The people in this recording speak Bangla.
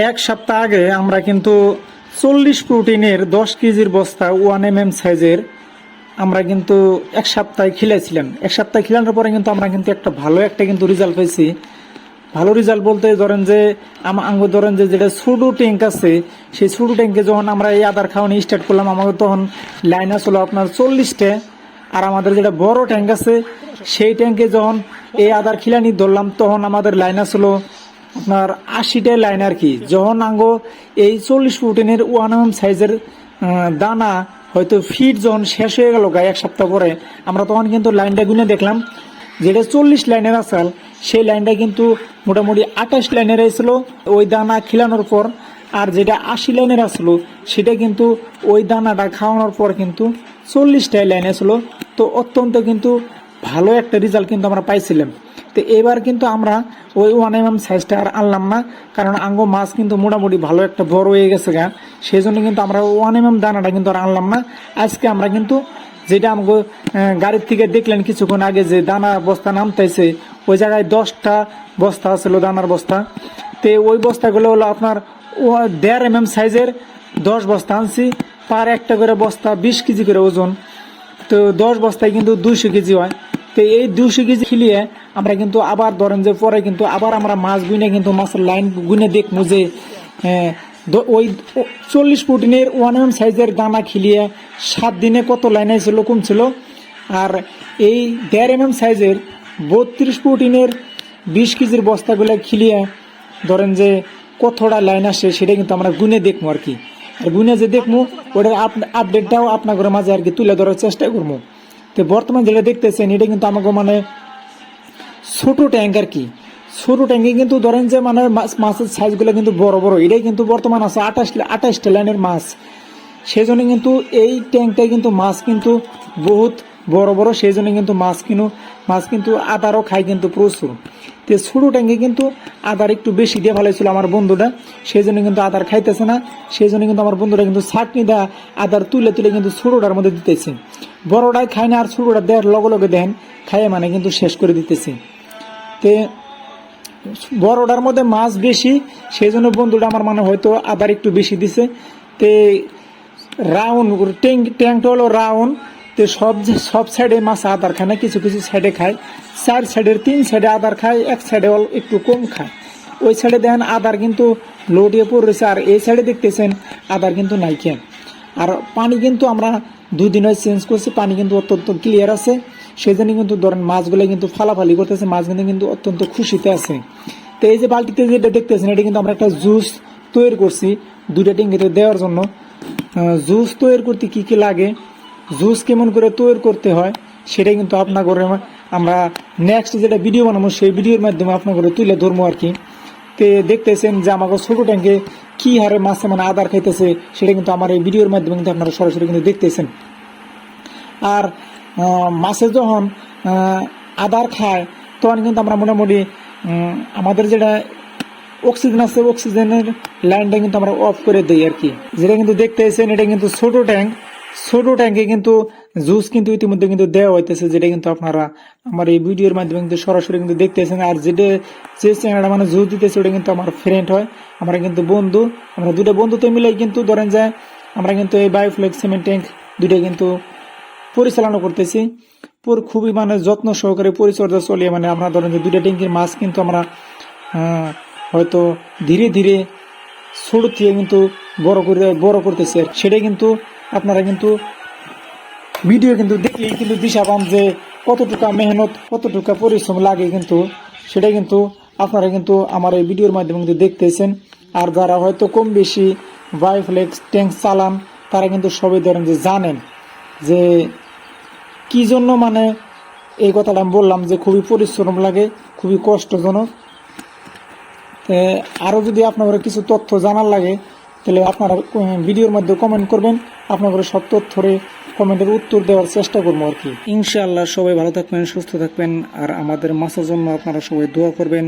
এক সপ্তাহ আগে আমরা কিন্তু 40 প্রোটিনের 10 কেজির বস্তা 1 mm সাইজের আমরা কিন্তু এক সপ্তাহে খিলেছিলাম। এক সপ্তাহ খিলানোর পরে কিন্তু আমরা কিন্তু একটা ভালো কিন্তু রেজাল্ট পেয়েছি। ভালো রেজাল্ট বলতে ধরেন যে ধরেন যে যেটা ছোটো ট্যাঙ্ক আছে, সেই ছোটো ট্যাঙ্কে যখন আমরা এই আদার খাওয়ানো স্টার্ট করলাম, আমাদের তখন লাইন আসলো আপনার 40টা। আর আমাদের যেটা বড় ট্যাঙ্ক আছে সেই ট্যাঙ্কে যখন এই আদার খিলানি ধরলাম, তখন আমাদের লাইন আসলো আপনার 80টা লাইন আর কি। যখন আঙ্গো এই 40 প্রোটিনের 1 mm সাইজের দানা হয়তো ফিট যখন শেষ হয়ে গেল গায়ে এক সপ্তাহ পরে, আমরা তখন কিন্তু লাইনটা গুনে দেখলাম যেটা 40 লাইনের আসাল, সেই লাইনটা কিন্তু মোটামুটি 28 লাইনের আসলো ওই দানা খিলানোর পর। আর যেটা 80 লাইনের আসলো সেটা কিন্তু ওই দানাটা খাওয়ানোর পর কিন্তু 40টাই লাইন আসলো। তো অত্যন্ত কিন্তু ভালো একটা রেজাল্ট কিন্তু আমরা পাইছিলাম। তো এবার কিন্তু আমরা ওই 1 mm সাইজটা আর আনলাম না, কারণ আঙ্গো মাছ কিন্তু মোটামুটি ভালো একটা বড় হয়ে গেছে গা, সেই জন্য কিন্তু আমরা 1 mm দানাটা কিন্তু আর আনলাম না। আজকে আমরা কিন্তু যেটা আমাকে গাড়ির থেকে দেখলেন কিছুক্ষণ আগে যে দানা বস্তা নামতেছে, ওই জায়গায় 10টা বস্তা ছিল দানার বস্তা। তো ওই বস্তাগুলো হলো আপনার 1.5 mm সাইজের 10 বস্তা আনছি, পার একটা করে বস্তা 20 কেজি করে ওজন। তো 10 বস্তায় কিন্তু 200 কেজি হয়। তো এই 200 কেজি খিলিয়ে আমরা কিন্তু আবার ধরেন যে পরে কিন্তু আবার আমরা মাছ গুনে কিন্তু মাছের লাইন গুনে দেখবো যে ওই 40 প্রোটিনের 1 mm সাইজের দানা খিলিয়ে 7 দিনে কত লাইন ছিল কমছিল। আর এই 1.5 mm সাইজের 32 প্রোটিনের 20 কেজির বস্তাগুলো খিলিয়ে ধরেন যে কতটা লাইন আসে সেটা কিন্তু আমরা গুনে দেখবো আর কি। আর গুনে যে দেখবো ওটার আপডেটটাও আপনাদের মাঝে আর কি তুলে ধরার চেষ্টা করবো। তো বর্তমান যেটা দেখতেছেন এটা কিন্তু আমাকে মানে ছোট ট্যাঙ্ক আর কি। ছোট ট্যাঙ্কে কিন্তু ধরেন যে মানে মাছের সাইজগুলো কিন্তু বড় বড়, এটাই কিন্তু বর্তমান আছে 28টা লাইনের মাছ। সেই জন্য কিন্তু এই ট্যাঙ্কটাই কিন্তু মাছ কিন্তু বহুত বড় বড়, সেই জন্য কিন্তু মাছ কিন্তু আদারও খায় কিন্তু প্রচুর। তো ছোটো ট্যাঙ্কে কিন্তু আদার একটু বেশি দিয়ে ফেলাইছিল আমার বন্ধুটা, সেই জন্য কিন্তু আদার খাইতেছে না। সেই জন্য কিন্তু আমার বন্ধুরা কিন্তু ছাটনি দেওয়া আদার তুলে কিন্তু ছোটোটার মধ্যে দিতেছে। বড়টাই খায় না, আর ছোটোটা দেওয়ার লগে লগে দেন খাইয়ে মানে কিন্তু শেষ করে দিতেছে। তে বড়টার মধ্যে মাছ বেশি, সেই জন্য বন্ধুটা আমার মানে হয়তো আদার একটু বেশি দিছে। তে রাউন্ড ট্যাঙ্কটা হলো রাউন্ড। তো সব সাইডে মাছ আদার খায় না, কিছু কিছু সাইডে খায়। 4 সাইডের 3 সাইডে আদার খায়, এক সাইডে একটু কম খায়। ওই সাইডে দেখেন আদার কিন্তু লোটিয়ে পড়েছে, আর এই সাইডে দেখতেছেন আদার কিন্তু নাই খেয়ে। আর পানি কিন্তু আমরা 2 দিন হয় চেঞ্জ করছি, পানি কিন্তু অত্যন্ত ক্লিয়ার আছে। সেই জন্য কিন্তু ধরেন মাছগুলো কিন্তু ফালাফালি করতেছে, মাছ কিন্তু অত্যন্ত খুশিতে আছে। তো এই যে বালতিতে যেটা দেখতেছেন এটা কিন্তু আমরা একটা জুস তৈরি করছি 2টা ট্যাঙ্কিতে দেওয়ার জন্য। জুস তৈরি করতে কি কি লাগে, জুস কেমন করে তৈরি করতে হয়, সেটা কিন্তু আপনাদের আমরা নেক্সট যেটা ভিডিও বানাবো সেই ভিডিওর মাধ্যমে আপনাদের তুলে ধরবো আর কি। তো দেখতেছেন যে আমাকে ছোটো ট্যাঙ্কে কি হারে মাছে মানে আদার খাইতেছে, সেটা কিন্তু আমার এই ভিডিওর মাধ্যমে কিন্তু আপনারা সরাসরি কিন্তু দেখতেছেন। আর মাছে যখন আদার খায় তখন কিন্তু আমরা মোটামুটি আমাদের যেটা অক্সিজেন আছে অক্সিজেনের লাইনটা কিন্তু আমরা অফ করে দিই আর কি। যেটা কিন্তু দেখতেছেন এটা কিন্তু ছোট ট্যাঙ্ক, ছোট ট্যাঙ্কে কিন্তু জুস কিন্তু ইতিমধ্যে কিন্তু দেওয়া হইতেছে, যেটা কিন্তু আপনারা আমার এই ভিডিওর মাধ্যমে কিন্তু সরাসরি কিন্তু দেখতেছেন। আর যে চ্যানেলটা মানে জুস দিতেছে ওটা কিন্তু আমার ফ্রেন্ড হয়, আমরা কিন্তু বন্ধু। আমরা 2টা বন্ধুতে মিলে কিন্তু ধরেন যায় আমরা কিন্তু এই বায়োফ্লেক্স সিমেন্ট ট্যাঙ্ক 2টা কিন্তু পরিচালনা করতেছি। খুবই মানে যত্ন সহকারে পরিচর্যা চলিয়ে মানে আমরা ধরেন যে 2টা ট্যাঙ্কির মাছ কিন্তু আমরা হয়তো ধীরে ধীরে ছোট থেকে কিন্তু বড় করতেছে। সেটা কিন্তু আপনারা কিন্তু ভিডিও কিন্তু দেখলেই কিন্তু দিশা পান যে কতটুকু মেহনত কতটুকু পরিশ্রম লাগে, কিন্তু সেটা কিন্তু আপনারা কিন্তু আমার এই ভিডিওর মাধ্যমে কিন্তু দেখতেছেন। আর যারা হয়তো কম বেশি বায়োফ্লেক্স ট্যাঙ্ক চালান তারা কিন্তু সবাই ধরেন যে জানেন যে কি জন্য মানে এই কথাটা আমি বললাম যে খুবই পরিশ্রম লাগে, খুবই কষ্টজনক। আরও যদি আপনাদের কিছু তথ্য জানার লাগে তাহলে আপনারা ভিডিওর মধ্যে কমেন্ট করবেন, আপনাদের সব তথ্যরে কমেন্টের উত্তর দেওয়ার চেষ্টা করবো আর কি। ইনশাআল্লাহ সবাই ভালো থাকবেন, সুস্থ থাকবেন, আর আমাদের মাছের জন্য আপনারা সবাই দোয়া করবেন।